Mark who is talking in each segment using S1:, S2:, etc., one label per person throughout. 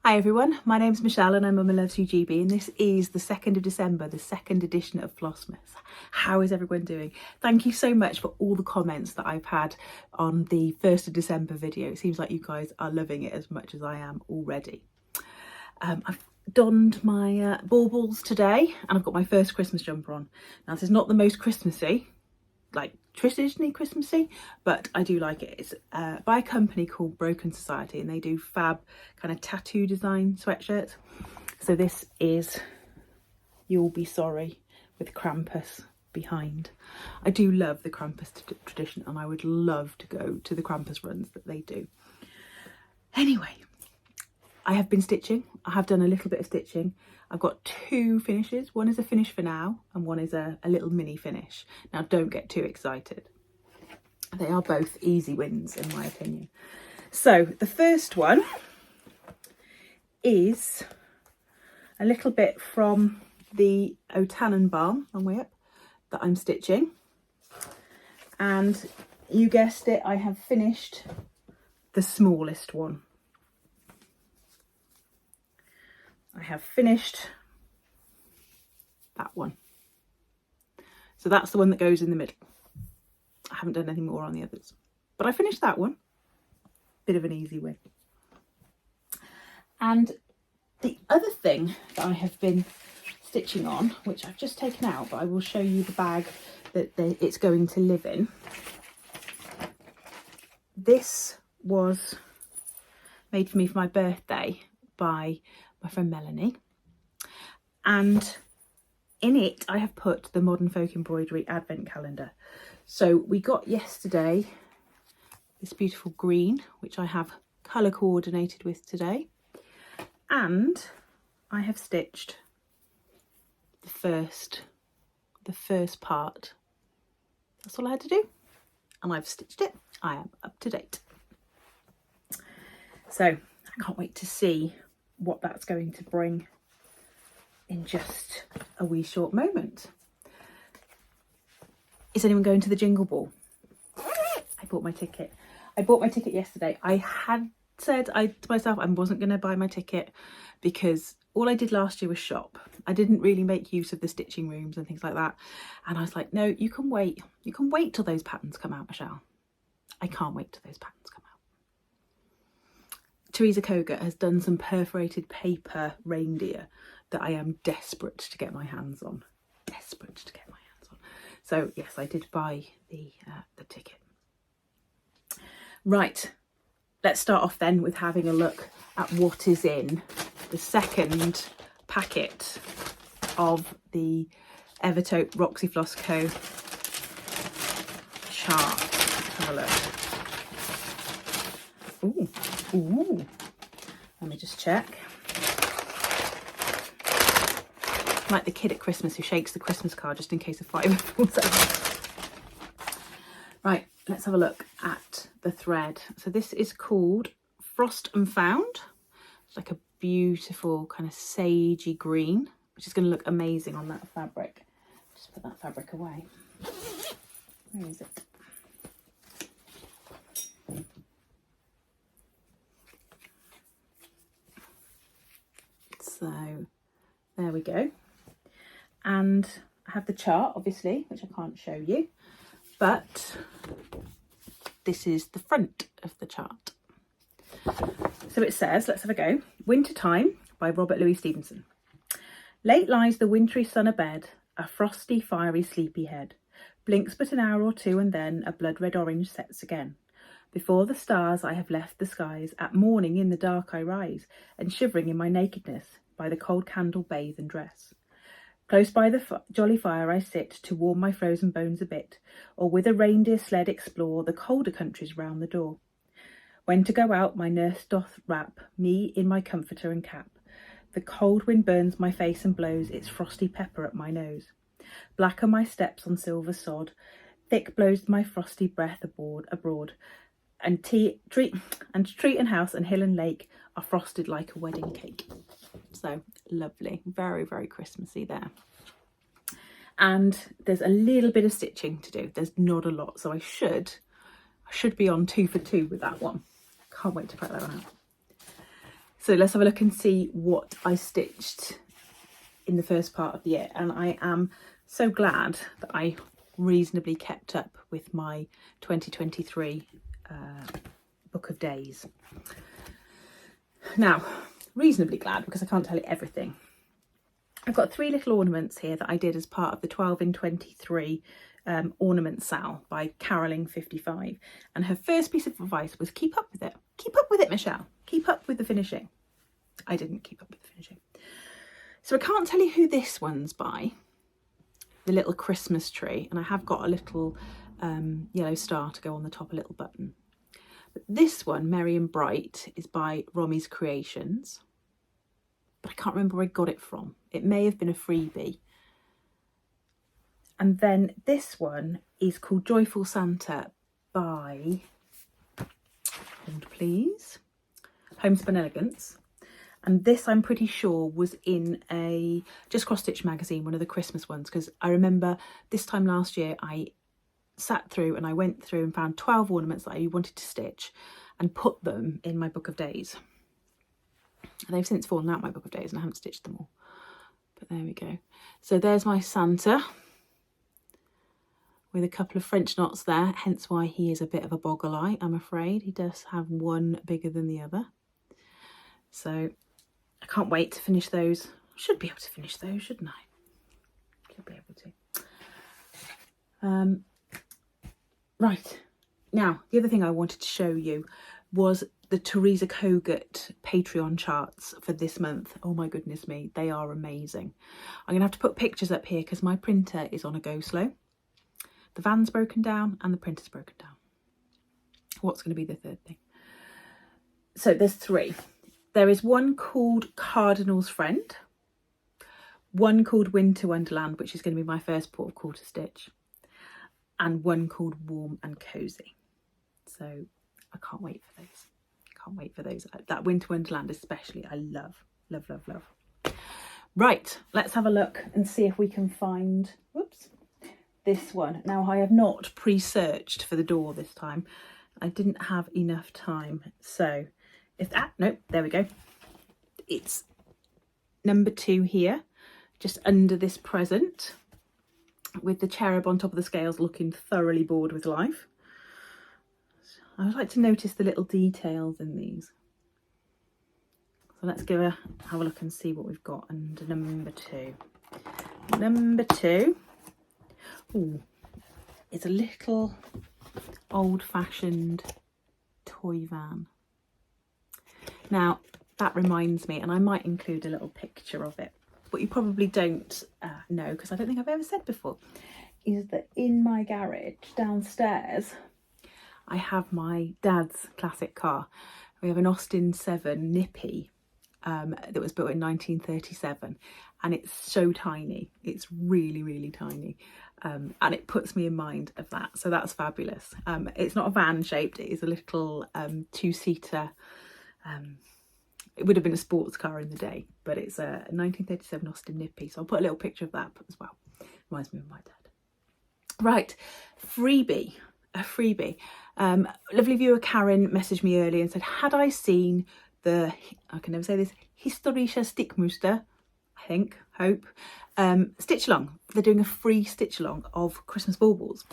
S1: Hi everyone, my name's Michelle and I'm Mama Loves You GB, and this is the 2nd of December, the second edition of FlossMas. How is everyone doing? Thank you so much for all the comments that I've had on the 1st of December video. It seems like you guys are loving it as much as I am already. I've donned my baubles today and I've got my first Christmas jumper on. Now this is not the most Christmassy, like traditionally Christmassy, but I do like it. It's by a company called Broken Society and they do fab kind of tattoo design sweatshirts. So this is You'll Be Sorry with Krampus behind. I do love the Krampus tradition and I would love to go to the Krampus runs that they do. Anyway, I have been stitching. I have done a little bit of stitching. I've got two finishes. One is a finish for now and one is a little mini finish. Now don't get too excited. They are both easy wins in my opinion. So the first one is a little bit from the O Tannenbaum, long way up, that I'm stitching. And you guessed it, I have finished the smallest one. I have finished that one. So that's the one that goes in the middle. I haven't done any more on the others, but I finished that one. Bit of an easy win. And the other thing that I have been stitching on, which I've just taken out, but I will show you the bag that it's going to live in. This was made for me for my birthday by my friend Melanie, and in it I have put the Modern Folk Embroidery Advent Calendar. So we got yesterday this beautiful green, which I have colour coordinated with today, and I have stitched the first part. That's all I had to do, and I've stitched it. I am up to date. So I can't wait to see what that's going to bring in just a wee short moment. Is anyone going to the Jingle Ball? I bought my ticket. I bought my ticket yesterday. I had said to myself I wasn't going to buy my ticket because all I did last year was shop. I didn't really make use of the stitching rooms and things like that. And I was like, no, you can wait. You can wait till those patterns come out, Michelle. I can't wait till those patterns come out. Teresa Koga has done some perforated paper reindeer that I am desperate to get my hands on. Desperate to get my hands on. So yes, I did buy the ticket. Right, let's start off then with having a look at what is in the second packet of the Evertote Roxy Floss Co. chart. Let's have a look. Ooh. Ooh, let me just check. Like the kid at Christmas who shakes the Christmas card just in case a fiver falls out. Right, let's have a look at the thread. So this is called Frost and Found. It's like a beautiful kind of sagey green, which is going to look amazing on that fabric. Just put that fabric away. Where is it? So there we go. And I have the chart, obviously, which I can't show you, but this is the front of the chart. So it says, let's have a go. Wintertime by Robert Louis Stevenson. Late lies the wintry sun abed, a frosty, fiery, sleepy head. Blinks but an hour or two and then a blood-red orange sets again. Before the stars I have left the skies, at morning in the dark I rise, and shivering in my nakedness, by the cold candle bathe and dress. Close by the jolly fire I sit, to warm my frozen bones a bit, or with a reindeer sled explore the colder countries round the door. When to go out my nurse doth wrap me in my comforter and cap. The cold wind burns my face and blows its frosty pepper at my nose. Black are my steps on silver sod, thick blows my frosty breath abroad, and tree and house and hill and lake are frosted like a wedding cake. So lovely, very, very Christmassy there. And there's a little bit of stitching to do. There's not a lot, so I should be on 2 for 2 with that one. Can't wait to put that one out. So let's have a look and see what I stitched in the first part of the year. And I am so glad that I reasonably kept up with my 2023 book of days. Now, reasonably glad because I can't tell you everything. I've got 3 little ornaments here that I did as part of the 12 in 23 ornament sale by Caroling55. And her first piece of advice was keep up with it. Keep up with it, Michelle. Keep up with the finishing. I didn't keep up with the finishing. So I can't tell you who this one's by. The little Christmas tree. And I have got a little yellow star to go on the top, a little button. But this one, Merry and Bright, is by Romy's Creations. But I can't remember where I got it from. It may have been a freebie. And then this one is called Joyful Santa by, hold please, Homespun Elegance. And this, I'm pretty sure, was in a Just Cross Stitch magazine, one of the Christmas ones, because I remember this time last year I sat through and I went through and found 12 ornaments that I wanted to stitch and put them in my book of days. They've since fallen out my book of days and I haven't stitched them all. But there we go. So there's my Santa with a couple of French knots there, hence why he is a bit of a boggle-eye, I'm afraid. He does have one bigger than the other. So I can't wait to finish those. I should be able to finish those, shouldn't I? Should be able to. Right. Now, the other thing I wanted to show you was the Teresa Kogut Patreon charts for this month. Oh my goodness me, they are amazing. I'm going to have to put pictures up here because my printer is on a go slow. The van's broken down and the printer's broken down. What's going to be the third thing? So there's 3. There is one called Cardinal's Friend, one called Winter Wonderland, which is going to be my first port of call to stitch, and one called Warm and Cozy. So I can't wait for those. Can't wait for those. That Winter Wonderland especially, I love, love, love, love. Right, let's have a look and see if we can find, whoops, this one. Now, I have not pre-searched for the door this time. I didn't have enough time. So if that, nope, there we go. It's number 2 here, just under this present, with the cherub on top of the scales looking thoroughly bored with life. I would like to notice the little details in these. So let's have a look and see what we've got under number 2. Number 2, ooh, it's a little old-fashioned toy van. Now, that reminds me, and I might include a little picture of it, what you probably don't know, because I don't think I've ever said before, is that in my garage downstairs, I have my dad's classic car. We have an Austin 7 Nippy that was built in 1937, and it's so tiny. It's really, really tiny. And it puts me in mind of that. So that's fabulous. It's not a van shaped, it is a little 2-seater. It would have been a sports car in the day, but it's a 1937 Austin Nippy. So I'll put a little picture of that as well. Reminds me of my dad. Right, freebie. A freebie. Lovely viewer Karen messaged me earlier and said, had I seen the, I can never say this, Historische Stickmuster, I hope, stitch along. They're doing a free stitch along of Christmas baubles.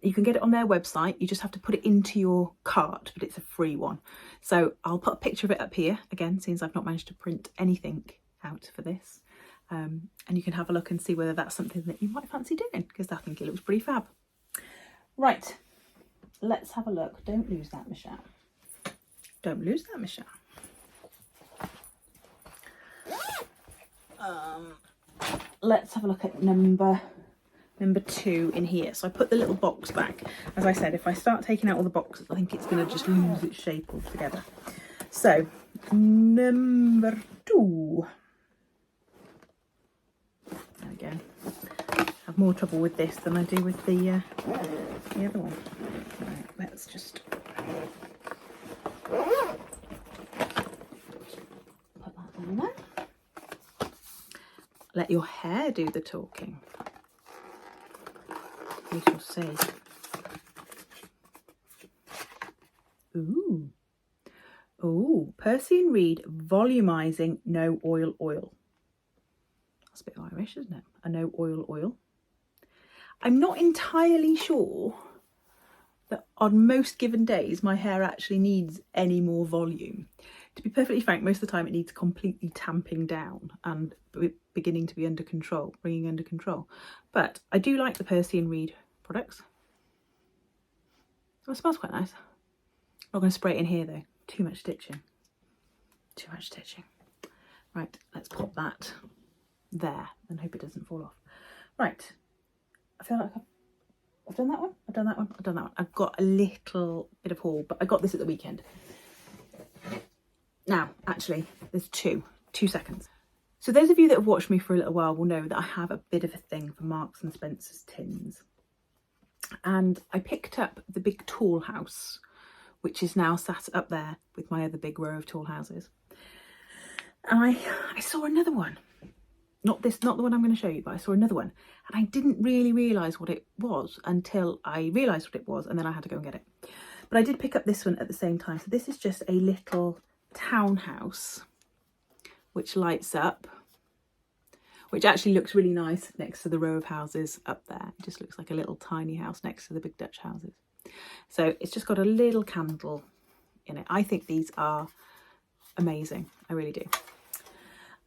S1: You can get it on their website. You just have to put it into your cart, but it's a free one. So I'll put a picture of it up here again, since I've not managed to print anything out for this. And you can have a look and see whether that's something that you might fancy doing, because I think it looks pretty fab. Right, let's have a look. Don't lose that, Michelle. Don't lose that, Michelle. Let's have a look at number 2 in here. So I put the little box back. As I said, if I start taking out all the boxes, I think it's going to just lose its shape altogether. So number 2. There we go. I have more trouble with this than I do with the other one. Right, let's just put that down there. Let your hair do the talking. We shall see. Ooh. Ooh, Percy and Reed Volumizing No Oil Oil. That's a bit Irish, isn't it? A no oil oil. I'm not entirely sure that on most given days my hair actually needs any more volume. To be perfectly frank, most of the time it needs completely tamping down and beginning to be under control, bringing under control. But I do like the Percy and Reed products. Oh, it smells quite nice. Not going to spray it in here though. Too much stitching. Too much stitching. Right, let's pop that there and hope it doesn't fall off. Right, I feel like I've done that one. I've done that one. I've done that one. I've got a little bit of haul, but I got this at the weekend. Now, actually, there's two seconds. So those of you that have watched me for a little while will know that I have a bit of a thing for Marks and Spencer's tins. And I picked up the big tall house, which is now sat up there with my other big row of tall houses. And I saw another one. Not the one I'm going to show you, but I saw another one. And I didn't really realise what it was until I realised what it was, and then I had to go and get it. But I did pick up this one at the same time. So this is just a little townhouse which lights up, which actually looks really nice next to the row of houses up there. It just looks like a little tiny house next to the big Dutch houses. So it's just got a little candle in it. I think these are amazing. I really do.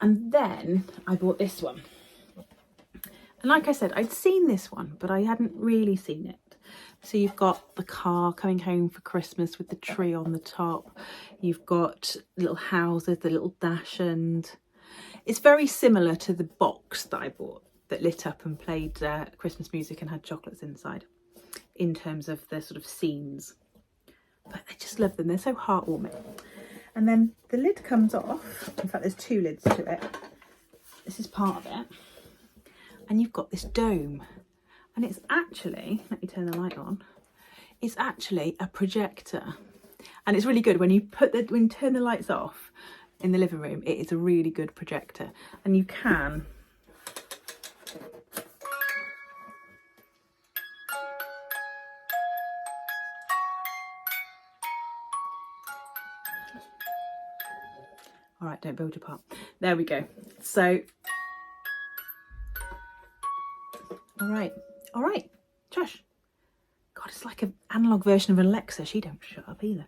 S1: And then I bought this one. And like I said, I'd seen this one, but I hadn't really seen it. So you've got the car coming home for Christmas with the tree on the top. You've got little houses, the little dachshund. It's very similar to the box that I bought that lit up and played Christmas music and had chocolates inside in terms of the sort of scenes. But I just love them. They're so heartwarming. And then the lid comes off. In fact, there's two lids to it. This is part of it. And you've got this dome. And it's actually, let me turn the light on, it's actually a projector. And it's really good when you turn the lights off in the living room, it is a really good projector. And you can all right, don't build your part. There we go. So all right, Josh. God, it's like an analogue version of Alexa. She don't shut up either.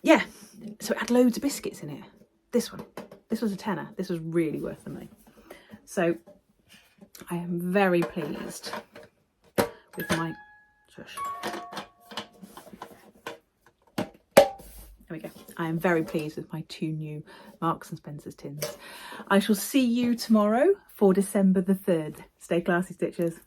S1: Yeah, so it had loads of biscuits in it. This was a tenner. This was really worth the money. So I am very pleased with my, shush. There we go. I am very pleased with my two new Marks and Spencer's tins. I shall see you tomorrow for December the 3rd. Stay classy, Stitchers.